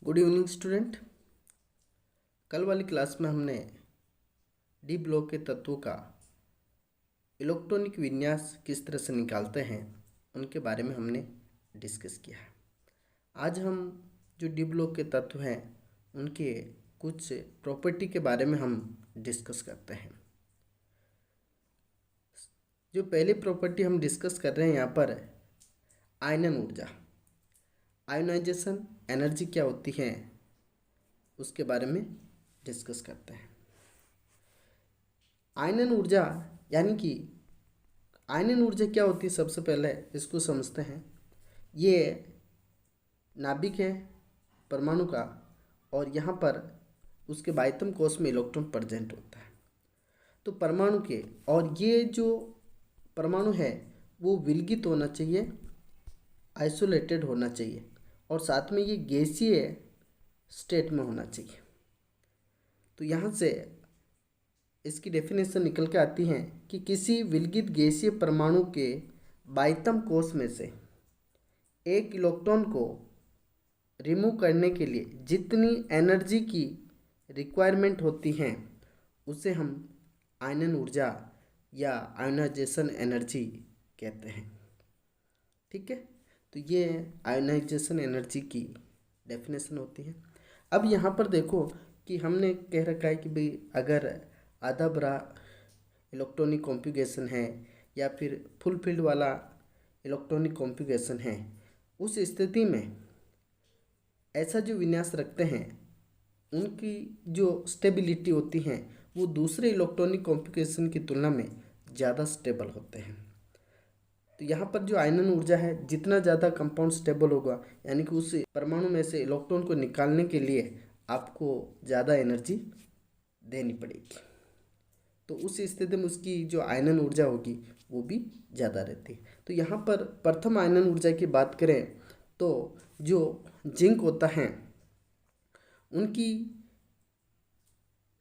Good evening student. कल वाली class में हमने डी ब्लॉक के तत्वों का इलेक्ट्रॉनिक विन्यास किस तरह से निकालते हैं उनके बारे में हमने डिस्कस किया है। आज हम जो डी ब्लॉक के तत्व हैं उनके कुछ प्रॉपर्टी के बारे में हम डिस्कस करते हैं। जो पहली प्रॉपर्टी हम डिस्कस कर रहे हैं यहाँ पर आयनन ऊर्जा, आयोनाइजेशन एनर्जी क्या होती है उसके बारे में डिस्कस करते हैं। आयनन ऊर्जा यानी कि आयनन ऊर्जा क्या होती है, सबसे पहले इसको समझते हैं। ये नाभिक है परमाणु का और यहाँ पर उसके बाह्यतम कोश में इलेक्ट्रॉन प्रेजेंट होता है। तो परमाणु के और ये जो परमाणु है वो विलगित होना चाहिए, आइसोलेटेड होना चाहिए और साथ में ये गैसीय स्टेट में होना चाहिए। तो यहाँ से इसकी डेफिनेशन निकल के आती है कि किसी विलगित गैसीय परमाणु के बाह्यतम कोश में से एक इलेक्ट्रॉन को रिमूव करने के लिए जितनी एनर्जी की रिक्वायरमेंट होती है उसे हम आयनन ऊर्जा या आयोनाइजेशन एनर्जी कहते हैं। ठीक है, तो ये आयोनाइजेशन एनर्जी की डेफिनेशन होती है। अब यहाँ पर देखो कि हमने कह रखा है कि भाई अगर आधा भरा इलेक्ट्रॉनिक कॉन्फ़िगरेशन है या फिर फुल फील्ड वाला इलेक्ट्रॉनिक कॉन्फ़िगरेशन है, उस स्थिति में ऐसा जो विन्यास रखते हैं उनकी जो स्टेबिलिटी होती है वो दूसरे इलेक्ट्रॉनिक कॉन्फ़िगरेशन की तुलना में ज़्यादा स्टेबल होते हैं। तो यहाँ पर जो आयनन ऊर्जा है, जितना ज़्यादा कंपाउंड स्टेबल होगा यानी कि उस परमाणु में से इलेक्ट्रॉन को निकालने के लिए आपको ज़्यादा एनर्जी देनी पड़ेगी। तो उस स्थिति में उसकी जो आयनन ऊर्जा होगी वो भी ज़्यादा रहती है। तो यहाँ पर प्रथम आयनन ऊर्जा की बात करें तो जो जिंक होता है उनकी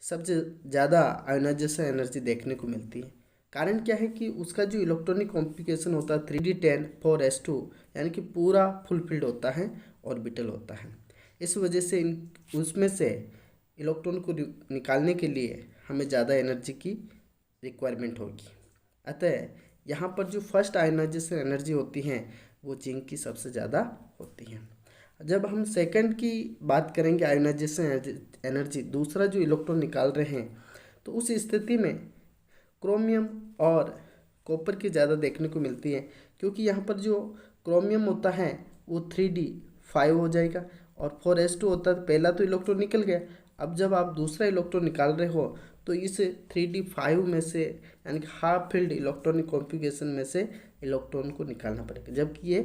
सबसे ज़्यादा आयोनाइजेशन एनर्जी देखने को मिलती है। कारण क्या है कि उसका जो इलेक्ट्रॉनिक कॉन्फ़िगरेशन होता है 3d10 4s2 यानी कि पूरा फुल फील्ड होता है, ऑर्बिटल होता है। इस वजह से उसमें से इलेक्ट्रॉन को निकालने के लिए हमें ज़्यादा एनर्जी की रिक्वायरमेंट होगी। अतः यहाँ पर जो फर्स्ट आयोनाइजेशन एनर्जी होती है वो जिंक की सबसे ज़्यादा होती है। जब हम सेकंड की बात करेंगे आयोनाइजेशन एनर्जी, दूसरा जो इलेक्ट्रॉन निकाल रहे हैं, तो उस स्थिति में क्रोमियम और कॉपर की ज़्यादा देखने को मिलती है, क्योंकि यहाँ पर जो क्रोमियम होता है वो 3d5 हो जाएगा और 4s2 होता है। पहला तो इलेक्ट्रॉन निकल गया, अब जब आप दूसरा इलेक्ट्रॉन निकाल रहे हो तो इस 3d5 में से यानी कि हाफ फील्ड इलेक्ट्रॉनिक कॉन्फ़िगरेशन में से इलेक्ट्रॉन को निकालना पड़ेगा, जबकि ये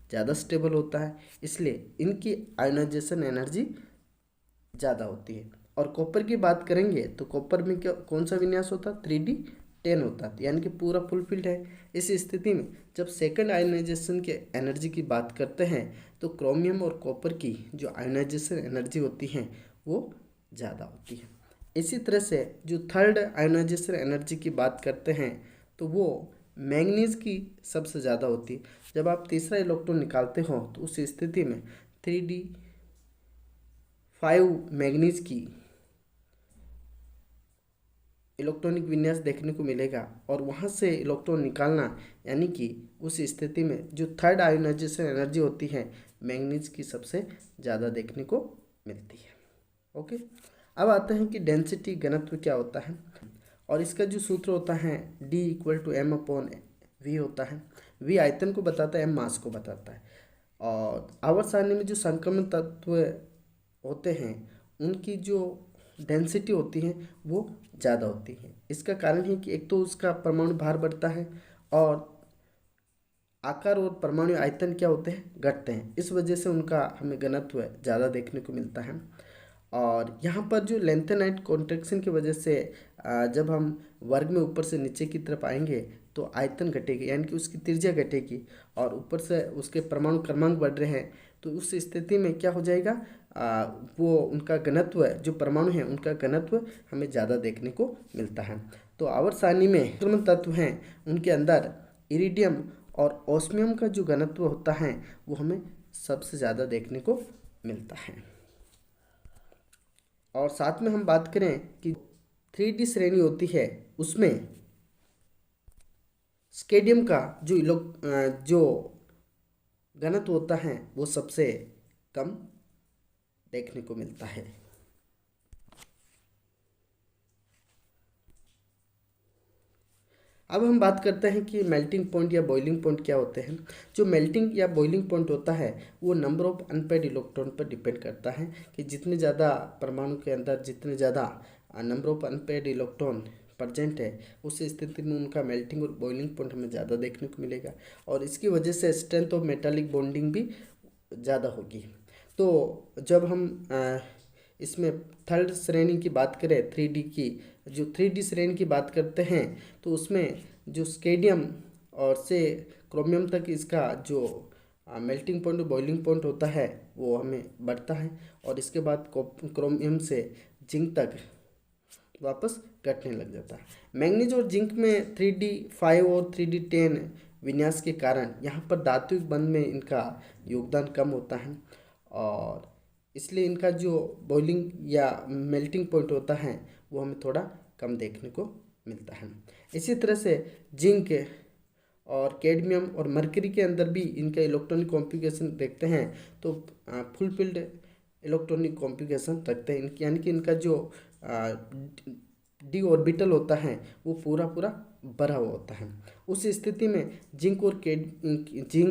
ज़्यादा स्टेबल होता है, इसलिए इनकी आयोनाइजेशन एनर्जी ज़्यादा होती है। और कॉपर की बात करेंगे तो कॉपर में क्या कौन सा विन्यास होता है, 3d10 होता है, यानी कि पूरा फुल फील्ड है। इस स्थिति में जब सेकंड आयोनाइजेशन के एनर्जी की बात करते हैं तो क्रोमियम और कॉपर की जो आयोनाइजेशन एनर्जी होती है वो ज़्यादा होती है। इसी तरह से जो थर्ड आयोनाइजेशन एनर्जी की बात करते हैं तो वो मैंगनीज की सबसे ज़्यादा होती है। जब आप तीसरा इलेक्ट्रॉन निकालते हो तो उस स्थिति में 3d5 मैंगनीज की इलेक्ट्रॉनिक विन्यास देखने को मिलेगा और वहाँ से इलेक्ट्रॉन निकालना यानी कि उस स्थिति में जो थर्ड आयोनाइजेशन एनर्जी होती है मैंगनीज की सबसे ज़्यादा देखने को मिलती है। ओके, अब आते हैं कि डेंसिटी घनत्व क्या होता है, और इसका जो सूत्र होता है D = m/v होता है। v आयतन को बताता है, m मास को बताता है। और आवर्त सारणी में जो संक्रमण तत्व होते हैं उनकी जो डेंसिटी होती है वो ज़्यादा होती है। इसका कारण है कि एक तो उसका परमाणु भार बढ़ता है और आकार और परमाणु आयतन क्या होते हैं, घटते हैं। इस वजह से उनका हमें घनत्व ज़्यादा देखने को मिलता है। और यहाँ पर जो लेंथेनाइट कॉन्ट्रैक्शन की वजह से जब हम वर्ग में ऊपर से नीचे की तरफ आएंगे तो आयतन घटेगी, यानी कि उसकी त्रिज्या घटेगी और ऊपर से उसके परमाणु क्रमांक बढ़ रहे हैं, तो उस स्थिति में क्या हो जाएगा, वो उनका घनत्व जो परमाणु है उनका घनत्व हमें ज़्यादा देखने को मिलता है। तो आवर्त सारणी में संक्रमण तत्व हैं उनके अंदर इरिडियम और ऑस्मियम का जो घनत्व होता है वो हमें सबसे ज़्यादा देखने को मिलता है। और साथ में हम बात करें कि 3D श्रेणी होती है उसमें स्केडियम का जो घनत्व होता है वो सबसे कम देखने को मिलता है। अब हम बात करते हैं कि मेल्टिंग पॉइंट या बॉइलिंग पॉइंट क्या होते हैं। जो मेल्टिंग या बॉइलिंग पॉइंट होता है वो नंबर ऑफ अनपेयर्ड इलेक्ट्रॉन पर डिपेंड करता है कि जितने ज़्यादा परमाणु के अंदर जितने ज़्यादा number of unpaired electron present है उस स्थिति में उनका मेल्टिंग और बॉइलिंग पॉइंट हमें ज़्यादा देखने को मिलेगा और इसकी वजह से स्ट्रेंथ ऑफ मेटालिक बॉन्डिंग भी ज़्यादा होगी। तो जब हम इसमें थर्ड श्रेणी की बात करें 3D की, जो 3D श्रेणी की बात करते हैं तो उसमें जो स्केडियम और से क्रोमियम तक इसका जो मेल्टिंग पॉइंट और बॉइलिंग पॉइंट होता है वो हमें बढ़ता है और इसके बाद क्रोमियम से जिंक तक वापस घटने लग जाता है। मैंगनीज और जिंक में 3D5 और 3D10 विन्यास के कारण यहाँ पर धात्विक बंध में इनका योगदान कम होता है और इसलिए इनका जो बॉइलिंग या मेल्टिंग पॉइंट होता है वो हमें थोड़ा कम देखने को मिलता है। इसी तरह से जिंक और कैडमियम और मरकरी के अंदर भी इनका इलेक्ट्रॉनिक कॉन्फ़िगरेशन देखते हैं तो फुलफिल्ड इलेक्ट्रॉनिक कॉन्फ़िगरेशन रखते हैं यानी कि इनका जो डी ऑर्बिटल होता है वो पूरा पूरा भरा हुआ होता है। उस स्थिति में जिंक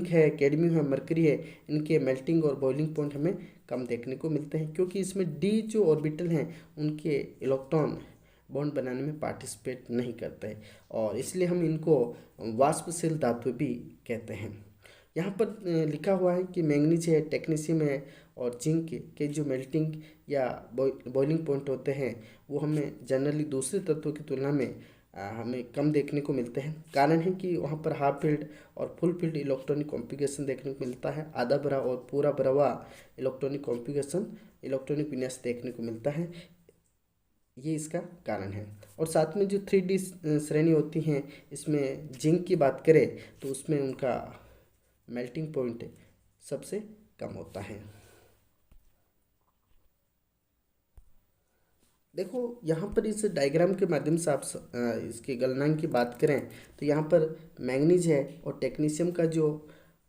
है, कैडमियम है, मरकरी है, इनके मेल्टिंग और बॉइलिंग पॉइंट हमें कम देखने को मिलते हैं क्योंकि इसमें डी जो ऑर्बिटल हैं उनके इलेक्ट्रॉन बॉन्ड बनाने में पार्टिसिपेट नहीं करते हैं और इसलिए हम इनको वाष्पशील धातु भी कहते हैं। यहाँ पर लिखा हुआ है कि मैंगनीज है, टेक्नीशियम है और जिंक के जो मेल्टिंग या बॉइलिंग पॉइंट होते हैं वो हमें जनरली दूसरे तत्वों की तुलना में हमें कम देखने को मिलते हैं। कारण है कि वहाँ पर हाफ फील्ड और फुल फील्ड इलेक्ट्रॉनिक कॉन्फ़िगरेशन देखने को मिलता है, आधा भरा और पूरा भरा हुआ इलेक्ट्रॉनिक कॉन्फ़िगरेशन इलेक्ट्रॉनिक विन्यास देखने को मिलता है। ये इसका कारण है। और साथ में जो 3D श्रेणी होती हैं इसमें जिंक की बात करें तो उसमें उनका मेल्टिंग पॉइंट सबसे कम होता है। देखो यहाँ पर इस डायग्राम के माध्यम से आप इसके गलनांक की बात करें तो यहाँ पर मैंगनीज है और टेक्नीशियम का जो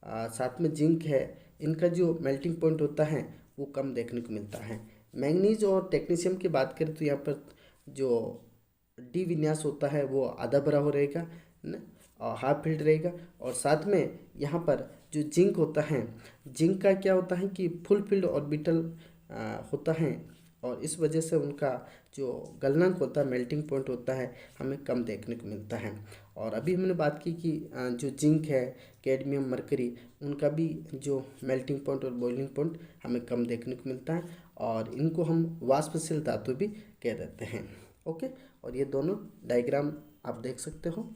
साथ में जिंक है इनका जो मेल्टिंग पॉइंट होता है वो कम देखने को मिलता है। मैंगनीज और टेक्नीशियम की बात करें तो यहाँ पर जो डी विन्यास होता है वो आधा भरा हो रहेगा न, और हाफ फील्ड रहेगा और साथ में यहाँ पर जो जिंक होता है जिंक का क्या होता है कि फुल फील्ड ऑर्बिटल होता है और इस वजह से उनका जो गलनांक होता है मेल्टिंग पॉइंट होता है हमें कम देखने को मिलता है। और अभी हमने बात की कि जो जिंक है, कैडमियम, मरकरी उनका भी जो मेल्टिंग पॉइंट और बॉइलिंग पॉइंट हमें कम देखने को मिलता है और इनको हम वाष्पशील धातु भी कह देते हैं। ओके, और ये दोनों डायग्राम आप देख सकते हो।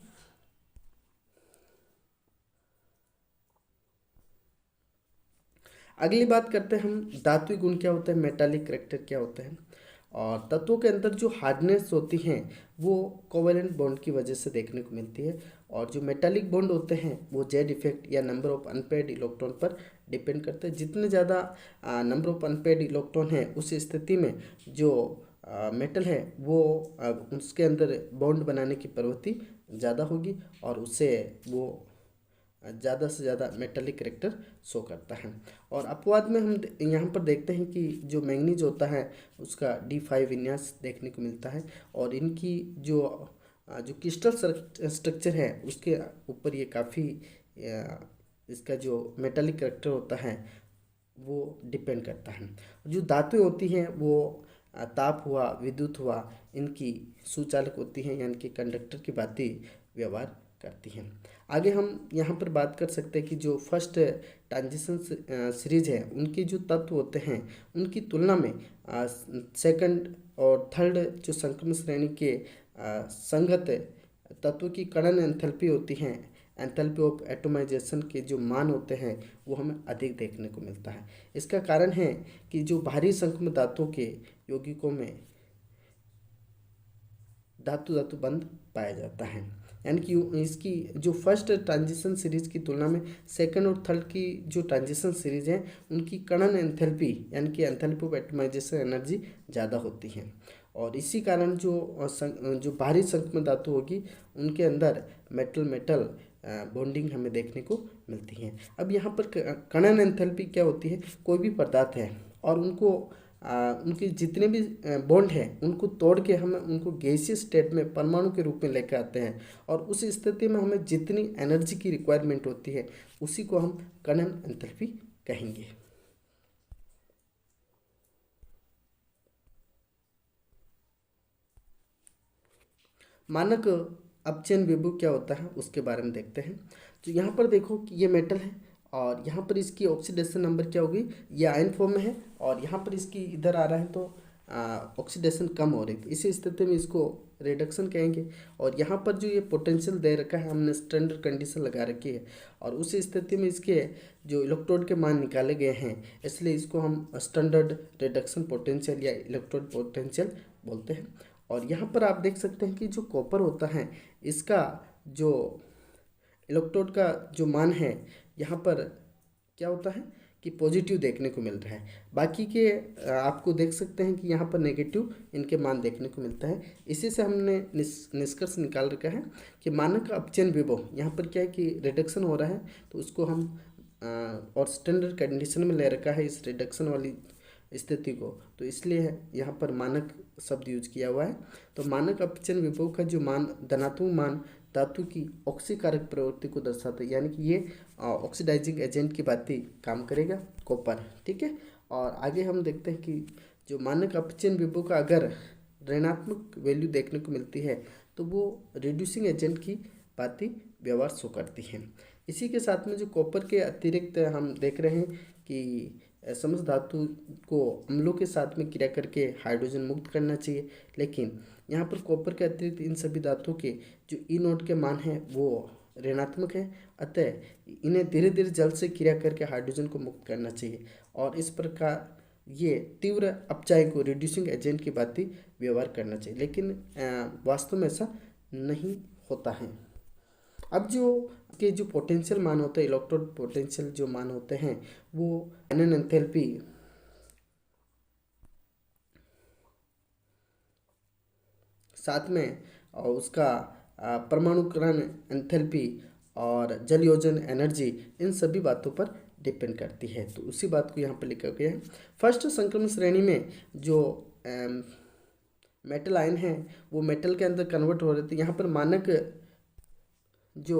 अगली बात करते हैं हम धात्विक गुण क्या होता है, मेटालिक करैक्टर क्या होता है। और तत्वों के अंदर जो हार्डनेस होती हैं वो कोवेलेंट बॉन्ड की वजह से देखने को मिलती है और जो मेटालिक बॉन्ड होते हैं वो जेड इफेक्ट या नंबर ऑफ अनपेयर्ड इलेक्ट्रॉन पर डिपेंड करते हैं। जितने ज़्यादा नंबर ऑफ अनपेयर्ड इलेक्ट्रॉन है उस स्थिति में जो मेटल है वो उसके अंदर बॉन्ड बनाने की प्रवृत्ति ज़्यादा होगी और उससे वो ज़्यादा से ज़्यादा मेटालिक करैक्टर शो करता है। और अपवाद में हम यहाँ पर देखते हैं कि जो मैंगनीज होता है उसका D5 विन्यास देखने को मिलता है और इनकी जो जो क्रिस्टल स्ट्रक्चर है उसके ऊपर ये काफ़ी इसका जो मेटालिक करैक्टर होता है वो डिपेंड करता है। जो धातुएं होती हैं वो ताप हुआ, विद्युत हुआ, इनकी सुचालक होती हैं यानी कि कंडक्टर की भांति व्यवहार करती हैं। आगे हम यहाँ पर बात कर सकते हैं कि जो फर्स्ट ट्रांजिशन सीरीज है उनके जो तत्व होते हैं उनकी तुलना में सेकंड और थर्ड जो संक्रमण श्रेणी के संगत तत्व की कणन एंथैल्पी होती हैं, एंथैल्पी ऑफ एटोमाइजेशन के जो मान होते हैं वो हमें अधिक देखने को मिलता है। इसका कारण है कि जो भारी संक्रमण धातुओं के यौगिकों में धातु धातु बंध पाया जाता है यानी कि इसकी जो फर्स्ट ट्रांजिशन सीरीज की तुलना में सेकंड और थर्ड की जो ट्रांजिशन सीरीज है उनकी कणन एंथैल्पी यानी कि एंथैल्पी ऑफ एटमाइजेशन एनर्जी ज़्यादा होती है। और इसी कारण जो भारी संक्रमण धातु होगी उनके अंदर मेटल मेटल बॉन्डिंग हमें देखने को मिलती है। अब यहाँ पर कणन एंथैल्पी क्या होती है, कोई भी पदार्थ है और उनके जितने भी बॉन्ड हैं उनको तोड़ के हम उनको गैसीय स्टेट में परमाणु के रूप में लेकर आते हैं और उस स्थिति में हमें जितनी एनर्जी की रिक्वायरमेंट होती है उसी को हम कणन एंथैल्पी कहेंगे। मानक अपचयन विभव क्या होता है उसके बारे में देखते हैं। तो यहाँ पर देखो कि ये मेटल है और यहाँ पर इसकी ऑक्सीडेशन नंबर क्या होगी, ये आयन फॉर्म में है और यहाँ पर इसकी इधर आ रहा है तो ऑक्सीडेशन कम हो रही है। इसी स्थिति में इसको रिडक्शन कहेंगे। और यहाँ पर जो ये पोटेंशियल दे रखा है हमने स्टैंडर्ड कंडीशन लगा रखी है और उस स्थिति में इसके जो इलेक्ट्रोड के मान निकाले गए हैं इसलिए इसको हम स्टैंडर्ड रिडक्शन पोटेंशियल या इलेक्ट्रोड पोटेंशियल बोलते हैं। और यहाँ पर आप देख सकते हैं कि जो कॉपर होता है इसका जो इलेक्ट्रोड का जो मान है यहाँ पर क्या होता है कि पॉजिटिव देखने को मिल रहा है। बाकी के आपको देख सकते हैं कि यहाँ पर नेगेटिव इनके मान देखने को मिलता है। इसी से हमने निष्कर्ष निकाल रखा है कि मानक अपचयन विभव यहाँ पर क्या है कि रिडक्शन हो रहा है तो उसको हम और स्टैंडर्ड कंडीशन में ले रखा है इस रिडक्शन वाली स्थिति को, तो इसलिए यहाँ पर मानक शब्द यूज किया हुआ है। तो मानक अपचयन विभव का जो मान धनात्मक मान धातु की ऑक्सीकारक प्रवृत्ति को दर्शाता है, यानी कि ये ऑक्सीडाइजिंग एजेंट की भांति काम करेगा कॉपर। ठीक है, और आगे हम देखते हैं कि जो मानक अपचयन विभव का अगर ऋणात्मक वैल्यू देखने को मिलती है तो वो रिड्यूसिंग एजेंट की भांति व्यवहार शो करती है। इसी के साथ में जो कॉपर के अतिरिक्त हम देख रहे हैं कि समस्त धातु को अम्लों के साथ में क्रिया करके हाइड्रोजन मुक्त करना चाहिए, लेकिन यहाँ पर कॉपर के अतिरिक्त इन सभी धातुओं के जो ई नोड के मान हैं वो ऋणात्मक है, अतः इन्हें धीरे धीरे जल से क्रिया करके हाइड्रोजन को मुक्त करना चाहिए और इस प्रकार ये तीव्र अपचाय को रिड्यूसिंग एजेंट की भांति व्यवहार करना चाहिए, लेकिन वास्तव में ऐसा नहीं होता है। अब जो पोटेंशियल मान होते हैं, इलेक्ट्रोड पोटेंशियल जो मान होते हैं वो आयनन एंथैल्पी साथ में और उसका परमाणुकरण एंथैल्पी और जल योजन एनर्जी इन सभी बातों पर डिपेंड करती है। तो उसी बात को यहाँ पर लिखा गया है। फर्स्ट संक्रमण श्रेणी में जो मेटल आयन है वो मेटल के अंदर कन्वर्ट हो रहे थे। यहाँ पर मानक जो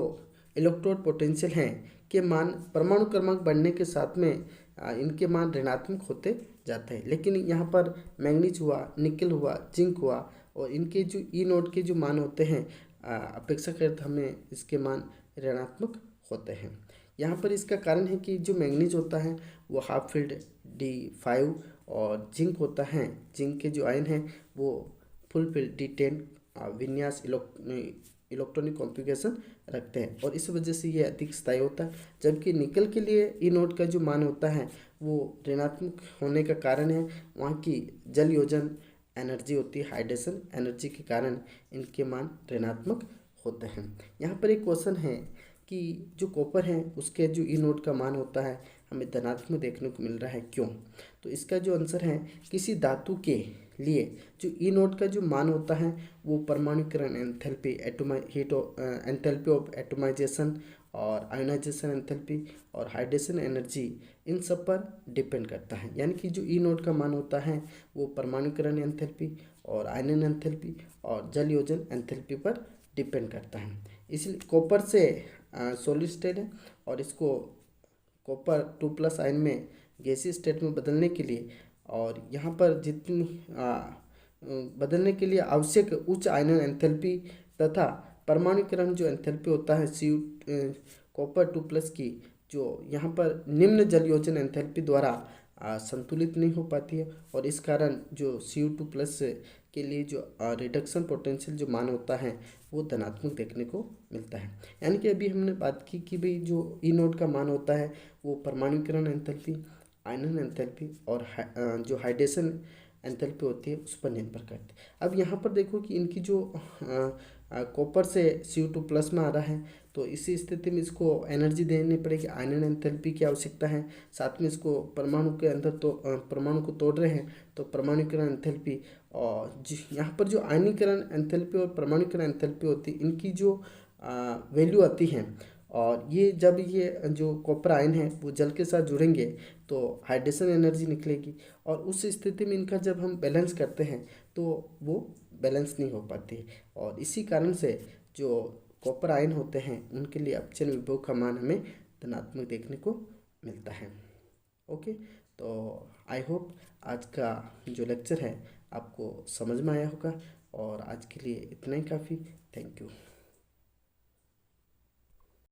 इलेक्ट्रोड पोटेंशियल हैं के मान परमाणु क्रमांक बढ़ने के साथ में इनके मान ऋणात्मक होते जाते हैं, लेकिन यहाँ पर मैंगनीज हुआ, निकल हुआ, जिंक हुआ और इनके जो ई नोड के जो मान होते हैं अपेक्षाकृत हमें इसके मान ऋणात्मक होते हैं। यहाँ पर इसका कारण है कि जो मैंगनीज होता है वो हाफ फील्ड D5 और जिंक होता है, जिंक के जो आयन हैं वो फुल फील्ड D10 विन्यास इलेक्ट्रॉनिक कॉन्फ़िगरेशन रखते हैं और इस वजह से ये अधिक स्थायी होता है। जबकि निकल के लिए ई नोड का जो मान होता है वो ऋणात्मक होने का कारण है वहाँ की जल योजन एनर्जी होती है, हाइड्रेशन एनर्जी के कारण इनके मान ऋणात्मक होते हैं। यहाँ पर एक क्वेश्चन है कि जो कॉपर है उसके जो ई नोड का मान होता है हमें धनात्मक देखने को मिल रहा है, क्यों? तो इसका जो आंसर है किसी धातु के लिए जो ई नोड का जो मान होता है वो परमाणुकरण एंथैल्पी, एंथैल्पी ऑफ एटमाइजेशन और आयोनाइजेशन एंथैल्पी और हाइड्रेशन एनर्जी इन सब पर डिपेंड करता है। यानी कि जो ई नोड का मान होता है वो परमाणुकरण एंथैल्पी और आयनन एंथैल्पी और जल योजन एंथैल्पी पर डिपेंड करता है। इसलिए कॉपर से सॉलिड स्टेट है और इसको कॉपर 2+ आयन में गैसीय स्टेट में बदलने के लिए और यहाँ पर जितनी बदलने के लिए आवश्यक उच्च आयनन एंथैल्पी तथा परमाणुकरण जो एंथैल्पी होता है कॉपर 2+ की जो यहाँ पर निम्न जल योजन एंथैल्पी द्वारा संतुलित नहीं हो पाती है और इस कारण जो Cu2+ के लिए जो रिडक्शन पोटेंशियल जो मान होता है वो धनात्मक देखने को मिलता है। यानी कि अभी हमने बात की कि भाई जो ई नोड का मान होता है वो परमाणुकरण एंथैल्पी, आयनन एंथैल्पी और जो हाइड्रेशन एंथैल्पी होती है उस पर निर्भर करती है। अब यहाँ पर देखो कि इनकी जो कॉपर से Cu2+ में आ रहा है, तो इसी स्थिति में इसको एनर्जी देनी पड़ेगी, आयनन एंथैल्पी की आवश्यकता है। साथ में इसको परमाणु के अंदर तो परमाणु को तोड़ रहे हैं, तो परमाणुकरण एंथैल्पी और यहाँ पर जो आयनीकरण एंथैल्पी और परमाणुकरण एंथैल्पी होती है, इनकी जो वैल्यू आती है, और ये जब ये जो कॉपर आयन है वो जल के साथ जुड़ेंगे तो हाइड्रेशन एनर्जी निकलेगी, और उस स्थिति में इनका जब हम बैलेंस करते हैं तो वो बैलेंस नहीं हो पाती, और इसी कारण से जो कॉपर आयन होते हैं उनके लिए अपचयन विभव का मान हमें धनात्मक देखने को मिलता है। ओके, तो आई होप आज का जो लेक्चर है आपको समझ में आया होगा, और आज के लिए इतना ही काफ़ी। Thank you.